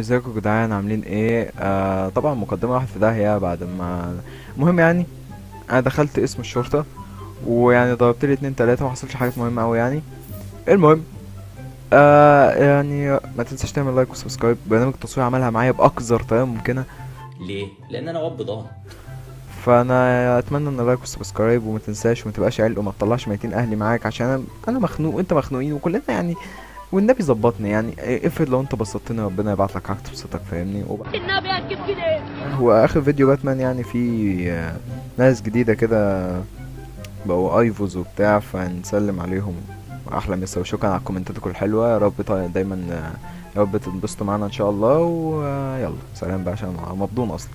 ازيكم يا جدعان عاملين ايه؟ طبعا مقدمة واحد في داهية بعد ما المهم يعني انا دخلت اسم الشرطة، ويعني ضربت لي اتنين تلاتة، ما حصلش حاجات مهمة اوي يعني. المهم يعني ما تنساش تعمل لايك وسبسكرايب. برنامج التصوير عملها معايا باقذر طريقة ممكنة، ليه؟ لان انا واد بضان. فانا اتمنى ان لايك وسبسكرايب، وما تنساش وما تبقاش عيل وما تطلعش ميتين اهلي معاك، عشان انا مخنوق وانت مخنوقين وكلنا يعني. والنبي ظبطني يعني، افرض لو انت بسطتني ربنا يبعت لك حاجه تبسطك، فاهمني؟ النبي هتجيب كده. هو اخر فيديو باتمان يعني في ناس جديده كده بقوا ايفوز وبتاع، فنسلم عليهم. احلى مسا وشكرا على كومنتاتكم الحلوه، يا رب دايما يا رب تنبسطوا معانا ان شاء الله. ويلا سلام بقى عشان أنا مبدون اصلا.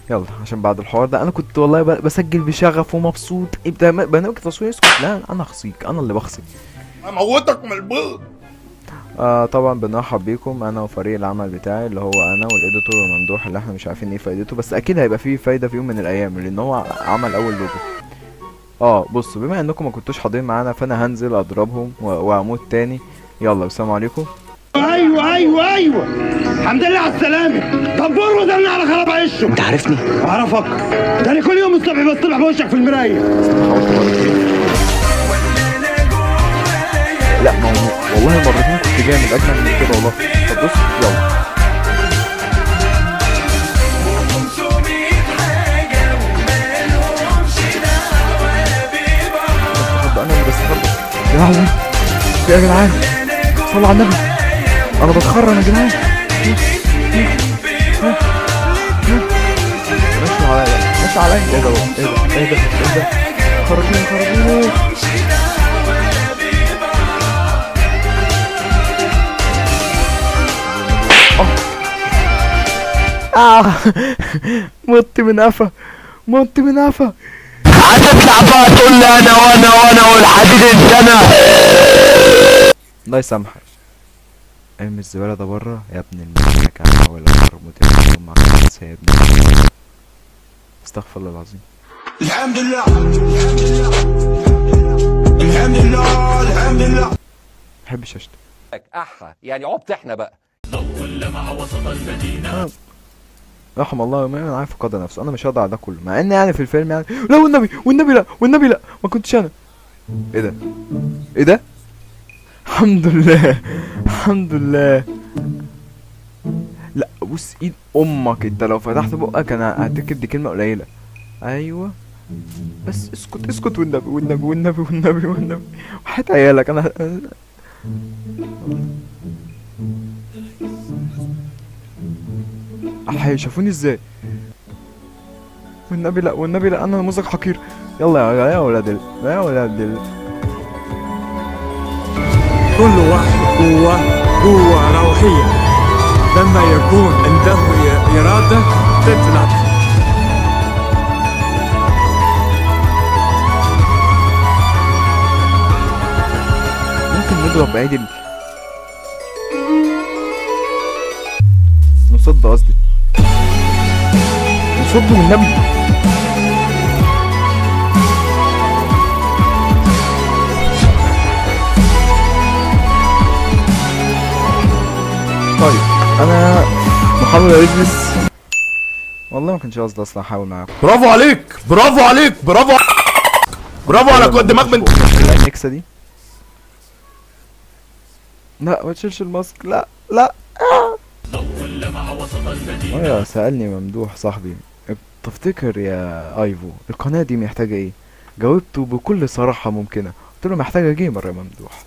يلا عشان بعد الحوار ده انا كنت والله بسجل بشغف ومبسوط. برنامج تصوير اسكت. لا انا هخصيك، انا اللي بخصي. اموتك من البيض. طبعا بنرحب بيكم انا وفريق العمل بتاعي، اللي هو انا والايديتور وممدوح، اللي احنا مش عارفين ايه فايدته، بس اكيد هيبقى فيه فايده في يوم من الايام، لان هو عمل اول لوجو. بصوا، بما انكم ما كنتوش حاضرين معانا فانا هنزل اضربهم واموت تاني. يلا السلام عليكم. ايوه الحمد لله على السلامه. طبور وزلنا على خراب عشه. انت عارفني؟ اعرفك، ده انا كل يوم الصبح بصطبح بوشك في المرايه. لا ما هو والله مرتين كنت جامد اجمل من كده والله. طب بص يلا. انا اللي بستخبى يا لهوي. يا جدعان صلوا على النبي، انا بتخرم يا جدعان. ماشي عليا ماشي عليا. ايه ده ايه ده ايه ده؟ خرجوني. مت من قفا. هتطلع بقى تقول لي انا والحديد السنة. الله يسامحك. ارمي الزبالة ده بره يا ابن الملك. انا هحاول ارمط مع نفسي يا ابني. استغفر الله العظيم. الحمد لله. محبش اشتم. احا يعني عبت احنا بقى. رحم الله يومين انا عارف قدر نفسه. انا مش هقدر على ده كله، مع ان يعني في الفيلم يعني لا والنبي لا ما كنتش انا. ايه ده؟ الحمد لله. لا بص ايد امك، انت لو فتحت بقك انا هتكتب دي كلمه قليله. ايوه بس اسكت والنبي وحياة عيالك انا. شافوني ازاي؟ والنبي لا انا نموذج حقير. يلا يا ولاد كل واحد قوة روحية لما يكون عنده إرادة تطلع. ممكن نضرب بعيد نصد، قصدي نصد والنبي. طيب انا محاولة بيزنس والله ما كانش قصدي اصلا احاول معاكم. برافو عليك على كل دماغ من النكسة دي. لا ما تشيلش الماسك. لا سألني ممدوح صاحبي، تفتكر يا ايفو القناة دي محتاجة ايه؟ جاوبته بكل صراحة ممكنة، قلت له محتاجة جيمر يا ممدوح.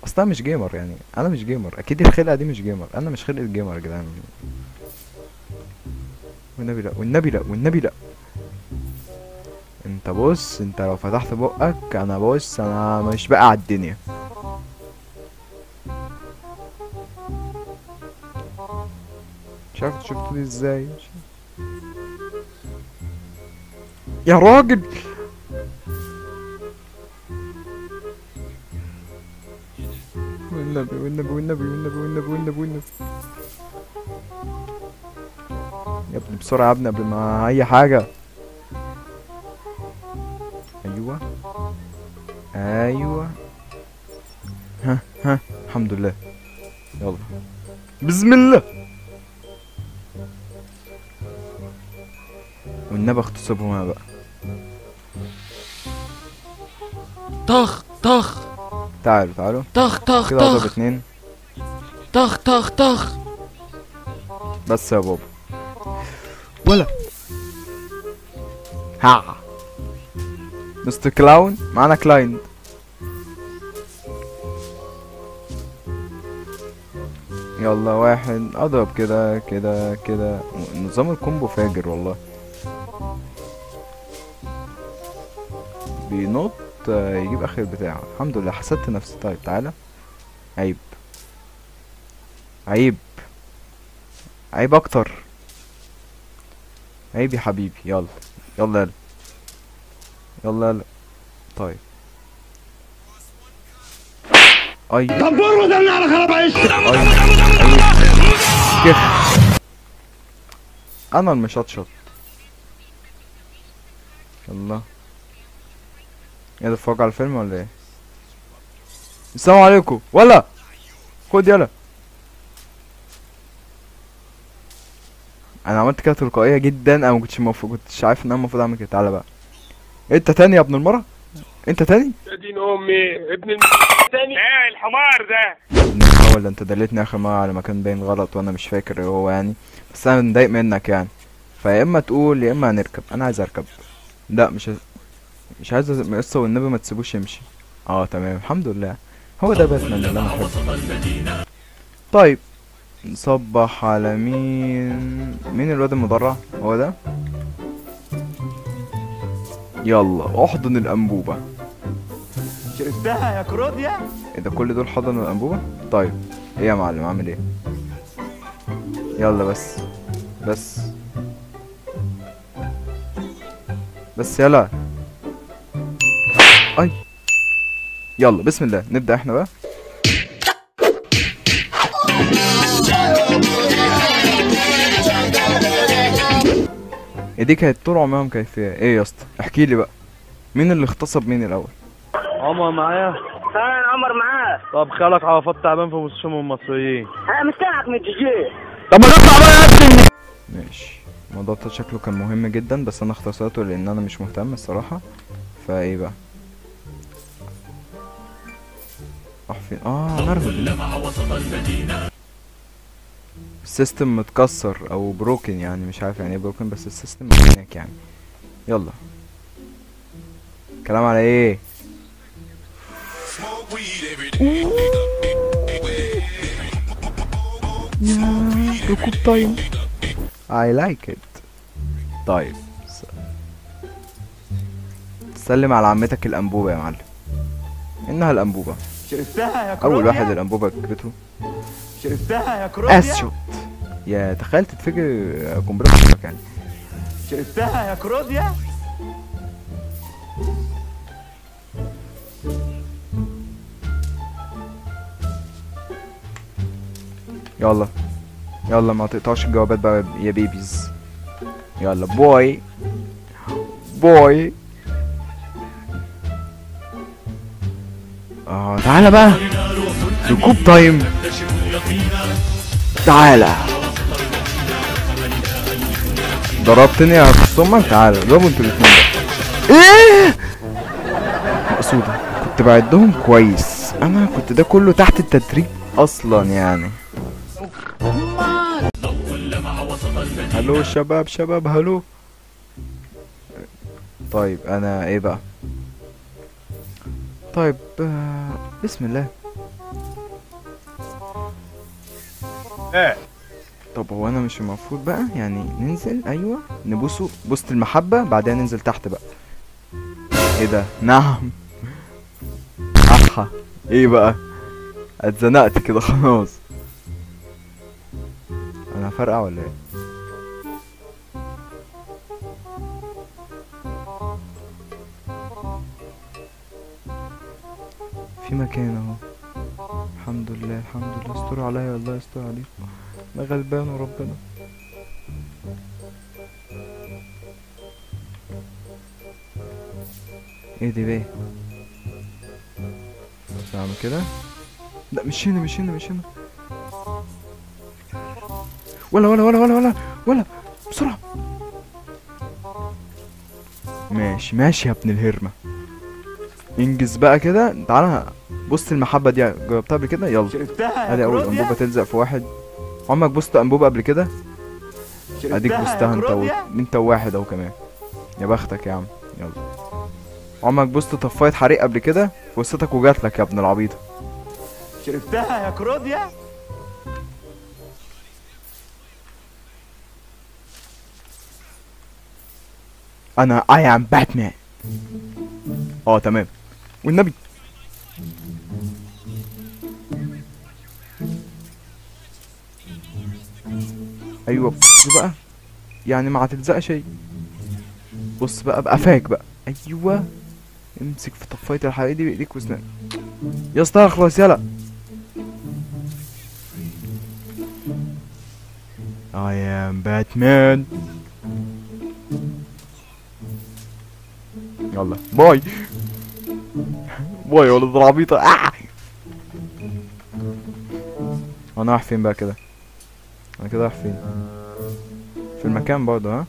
اصلا مش جيمر يعني، انا مش جيمر اكيد، الخلقة دي مش جيمر، انا مش خلقة جيمر يا جدعان. والنبي لا. انت بص، انت لو فتحت بقك انا مش بقى على الدنيا. مش عارف شفتني ازاي يا راجل. والنبي يا ابني بسرعة يا ابني قبل ما اي حاجة. ايوه ها الحمد لله. يلا بسم الله. والنبي اغتصبهم انا بقى. طخ طخ تعالوا تعالوا طخ طخ كده اضرب طخ 2 طخ طخ طخ. بس يا بابا. ولا ها مستر كلاون معانا كلاينت. يلا واحد اضرب كده كده كده. نظام الكومبو فاجر والله. بينط يجيب اخر بتاعه. الحمد لله حسدت نفسي. طيب تعالى. عيب عيب عيب اكتر. عيب يا حبيبي. يلا يلا يلا يلا يلا. طيب اي دبور وزلنا على خراب عيش. كيف انا المشطشط. يلا يا تتفرج على الفيلم ولا ايه؟ السلام عليكم. ولا خد يلا. انا عملت كده تلقائيه جدا. انا ما كنتش عارف ان انا المفروض اعمل كده. تعالى بقى. انت تاني يا ابن المرة. انت تاني يا دين امي ابن تاني. ايه الحمار ده؟ ولا انت دلتني اخر مرة على مكان باين غلط وانا مش فاكر ايه هو يعني. بس انا متضايق منك يعني. فيا اما تقول يا اما هنركب. انا عايز اركب. لا مش عايز قصة والنبي ما تسيبوش يمشي. تمام الحمد لله. هو ده باتمان اللي انا بحبه. طيب نصبح على مين الواد المدرع؟ هو ده. يلا احضن الانبوبة. شربتها يا كروديا. ايه ده كل دول حضنوا الانبوبة؟ طيب ايه يا معلم اعمل ايه؟ يلا بس يلا. اي يلا بسم الله نبدأ احنا بقى. دي كانت طول عمرها مكيفية. ايه يا اسطى احكي لي بقى. مين اللي اغتصب مين الاول؟ عمر معايا. ثاني عمر معاه. طب خالك عرفات تعبان في مستشفى المصريين. انا مستنعك من الجي. طب ما تطلع بقى يا ابني. ماشي. الموضوع ده شكله كان مهم جدا بس انا اختصرته لان انا مش مهتم الصراحة. فايه بقى راح فين؟ نرهب. السيستم متكسر او بروكن يعني. مش عارف يعني ايه بروكن بس السيستم هناك يعني. يلا كلام على ايه؟ يا ركوب تايم. I like it. طيب سلم على عمتك الانبوبة يا معلم. انها الانبوبة. شربتها يا كروديا. اول واحد الانبوبة ركبته. شربتها يا كروديا. اسشوت. يا تخيل تتفجر قنبلة في المكان. شربتها يا كروديا. يلا ما تقطعش الجوابات بقى يا بيبيز. يلا بوي تعالى بقى. ركوب تايم. تعالى. ضربتني يا خصومك. تعالى اضربوا انتوا الاتنين بقى. ايه مقصودة. كنت بعدهم كويس. انا كنت ده كله تحت التدريب اصلا يعني. هلو شباب هلو. طيب انا ايه بقى؟ طيب بسم الله. طب هو انا مش المفروض بقى يعني ننزل؟ ايوه نبوسه بوسة المحبة بعدها ننزل تحت بقى. ايه ده؟ نعم. ايه بقى؟ اتزنقت كده خلاص. انا هفرقع ولا ايه؟ في مكان اهو. الحمد لله استر عليا والله يستر عليكم. انا غلبان وربنا. ايه دي بيه؟ بس اعمل كده. لا مش هنا ولا بسرعة. ماشي ماشي يا ابن الهرمة. انجز بقى كده. تعالى بص المحبة دي جربتها قبل كده. يلا ادي اول انبوبة تلزق في واحد. عمرك بصت انبوبة قبل كده؟ اديك بصتها انت وواحد اهو كمان. يا بختك يا عم. يلا. عمرك بصت طفاية حريق قبل كده؟ فرصتك وجاتلك يا ابن العبيطة. شربتها يا كروديا؟ انا اي ام باتمان. تمام والنبي. ايوه بص بقى، يعني ما هتلزق شيء. بص بقى بقفاك بقى. ايوه امسك في طفايه الحريق دي بايديك واسنانك. يا اسطى اخلص يلا. I am Batman. يلا باي باي يا ولد العبيطة. انا رايح فين بقى كده؟ انا كده رايح فين؟ في المكان برضه.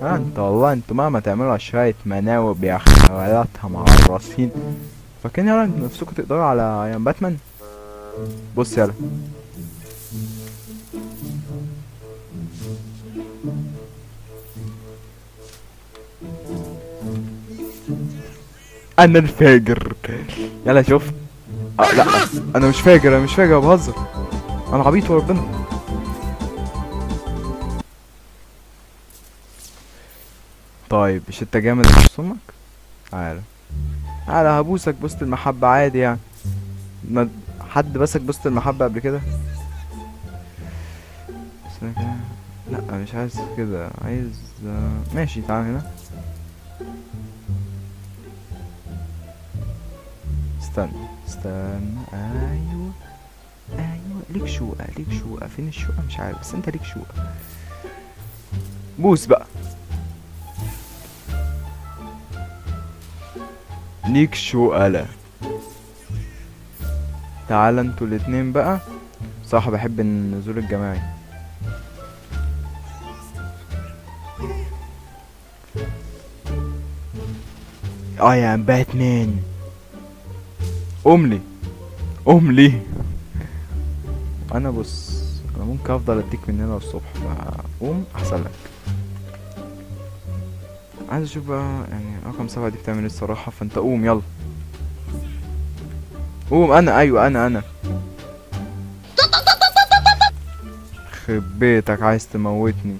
انت والله انتوا مهما تعملوا شوية مناوب يا خوالاتها مع الراسين فاكرين يلا نفسكوا تقدروا على ايام باتمان. بص يلا. انا الفاجر. يلا شوف. لا انا مش فاجر، انا مش فاجر، بهزر. انا عبيط وربنا. طيب مش انت جامد يا امك؟ تعالى تعالى هبوسك بوسة المحبة عادي يعني. ما حد بسك بوسة المحبة قبل كده؟ لا مش عايز كده، عايز ماشي. تعالى هنا. استنى. ايوه ليك شوقة، ليك شوقة. فين الشوقة؟ مش عارف بس انت ليك شوقة. بوس بقى. ليك شوقة. لا تعال انتوا الاتنين بقى. صح بحب النزول الجماعي. I am Batman. قوم لي. انا بص انا ممكن افضل اديك من هنا للصبح فقوم احسن لك. عايز اشوف بقى يعني رقم 7 دي بتعمل ايه الصراحة. فانت قوم يلا قوم. انا خرب بيتك عايز تموتني.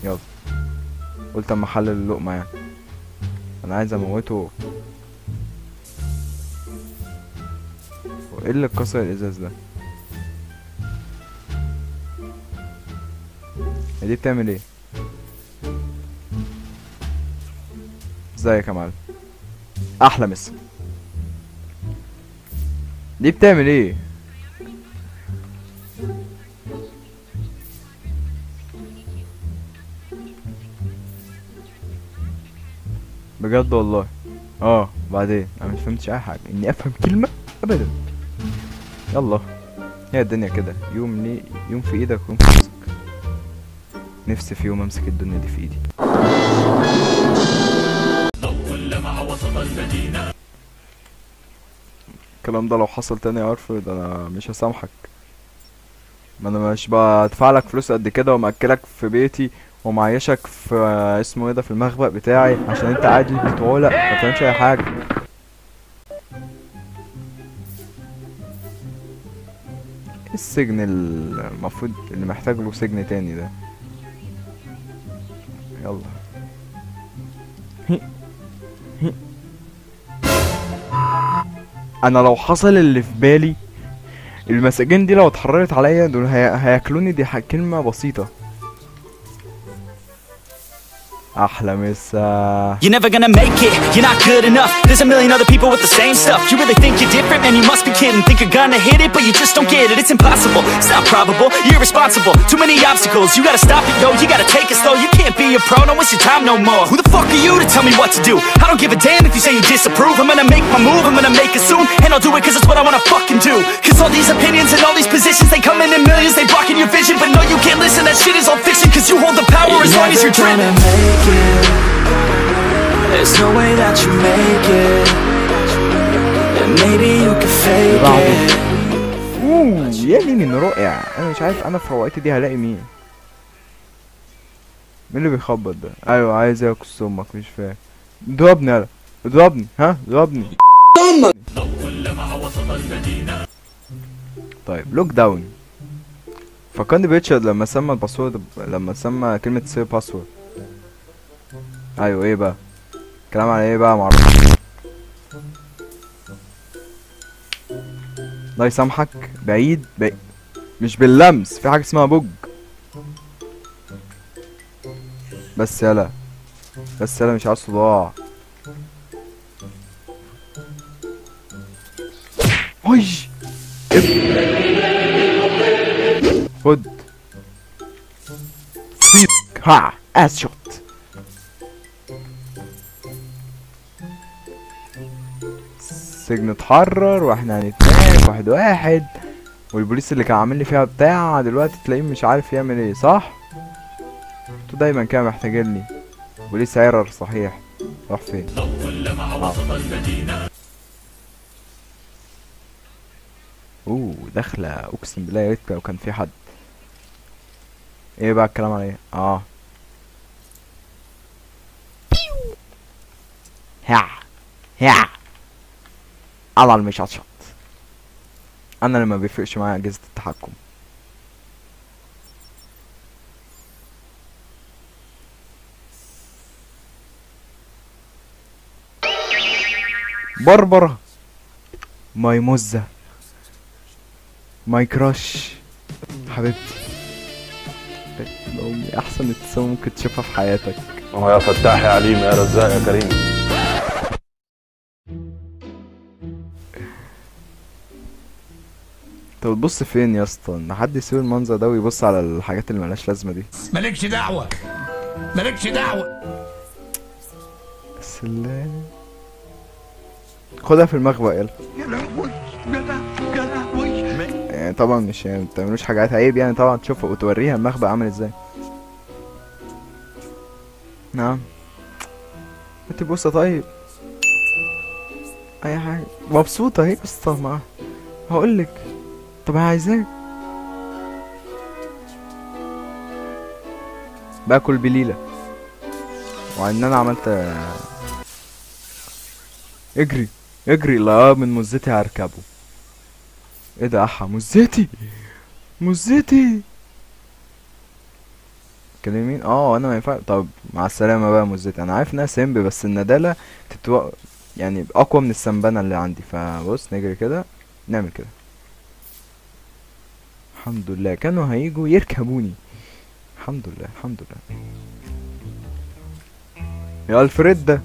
يلا قلت اما احلل اللقمة يعني. انا عايز اموته. ايه اللي اتكسر الازاز ده؟ دي بتعمل ايه؟ ازيك يا معلم؟ احلى مسا. دي بتعمل ايه؟ بجد والله. بعدين انا مش فهمتش اي حاجه اني افهم كلمه ابدا. يلا هي الدنيا كده. يوم في ايدك ويوم في راسك. نفسي في يوم امسك الدنيا دي في ايدي. الكلام ده لو حصل تاني يا عارفه ده انا مش هسامحك. ما انا مش بدفع لك فلوس قد كده ومأكلك في بيتي ومعيشك في اسمه ايه ده في المخبأ بتاعي عشان انت قاعد لي بتعولق ما بتعملش اي حاجه. السجن المفروض اللي محتاج له سجن تاني ده. يلا انا لو حصل اللي في بالي المساجين دي لو اتحررت عليا دول هياكلوني. دي كلمة بسيطة. احلى مسا. You're never gonna make it, you're not good enough. There's a million other people with the same stuff. You really think you're different? Man, you must be kidding. Think you're gonna hit it, but you just don't get it. It's impossible, it's not probable, you're irresponsible. Too many obstacles, you gotta stop it, yo. You gotta take it slow, you can't be a pro. Don't waste your time no more. Who the fuck are you to tell me what to do? I don't give a damn if you say you disapprove. I'm gonna make my move, I'm gonna make it soon. And I'll do it cause it's what I wanna fucking do. Cause all these opinions and all these positions, they come in millions, they blocking your vision. But no, you can't listen, that shit is all fiction. Cause you hold the power as long as you're driven. There's no way that you make it. And maybe you can fake it. يا مين رائع. انا مش عارف انا في روقتي دي هلاقي مين. مين اللي بيخبط ده؟ ايوه عايز اكس امك مش فاهم. اضربني يلا اضربني ها اضربني. طيب لوك داون. فكرني بريتشارد لما سمى الباسورد، لما سمى كلمة سير باسورد. ايوه ايه بقى؟ كلام على ايه بقى معرفش. الله يسامحك. بعيد مش باللمس، في حاجة اسمها بوج. بس يلا بس يلا مش عايز صداع. هاي خد ها اس شوت. السجن اتحرر واحنا هنتناقش واحد واحد، والبوليس اللي كان عامل لي فيها بتاع دلوقتي تلاقيه مش عارف يعمل ايه. صح؟ انتوا دايما كده محتاجيني. بوليس ايرر صحيح. راح فين؟ اوه داخله اقسم بالله يا ريت لو كان في حد. ايه بقى الكلام على ايه؟ ها على المشطشط. انا اللي ما بيفرقش معايا اجهزة التحكم. بربرة ماي موزة ماي كراش حبيبتي امي. احسن ابتسامة ممكن تشوفها في حياتك. يا فتاح يا عليم يا رزاق يا كريم. انت بتبص فين يا اسطى؟ ان حد يسيب المنظر ده ويبص على الحاجات اللي ملهاش لازمه دي. مالكش دعوه مالكش دعوه. سلام. خدها في المخبأ يلا. يعني طبعا مش يعني متعملوش حاجات عيب يعني طبعا تشوفها وتوريها المخبأ عامل ازاي. نعم انت بص. طيب اي حاجه مبسوطه اهي قصه معاها. هقولك طب عايزاك باكل بليله وان انا عملت اجري اجري. لا من مزتي هركبه. ايه ده احا مزتي مزتي كلمين. انا ما ينفع. طب مع السلامه بقى مزتي. انا عارف انها سمب بس الندالة يعني اقوى من السنبنه اللي عندي. فبص نجري كده نعمل كده. الحمد لله كانوا هيجوا يركبوني. الحمد لله الحمد لله. يا الفريد ده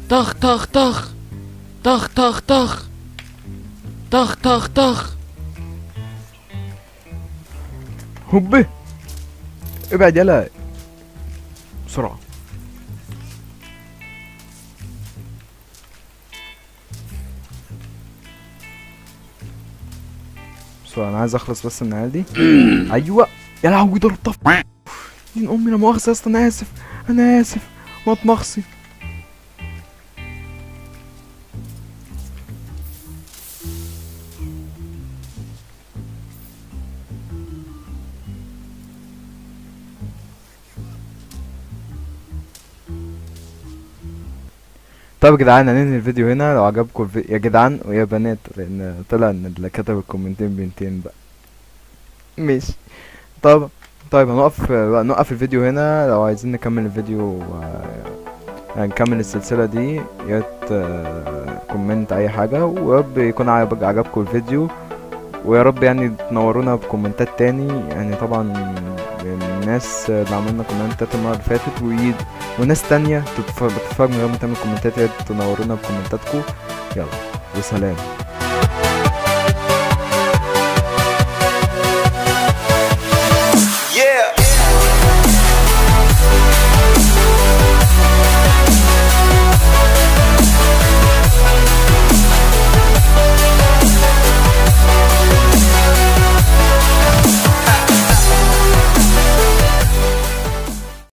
طخ طخ طخ طخ طخ طخ طخ طخ طخ. هوبي ابعد يلا بسرعة. بسرعة انا عايز اخلص بس من العيال دي. ايوه يا لهوي ضربتها. دين امي لا مؤاخذة يا اسطى. انا اسف انا اسف ما اتمخصي. طب يا جدعان هننهي الفيديو هنا. لو عجبكم يا جدعان ويا بنات، لان طلع ان اللي كتب الكومنتين بنتين بقى. ماشي. طيب نوقف الفيديو هنا. لو عايزين نكمل الفيديو هنكمل السلسلة دي، يا ريت كومنت اي حاجة، ويا رب يكون عجبكم الفيديو، ويا رب يعني تنورونا بكومنتات تاني. يعني طبعا الناس اللي عملنا كومنتات المرة اللي فاتت وناس تانية بتتفرج من غير ما تعمل كومنتات، يا ريت تنورونا بكومنتاتكم. يلا وسلام.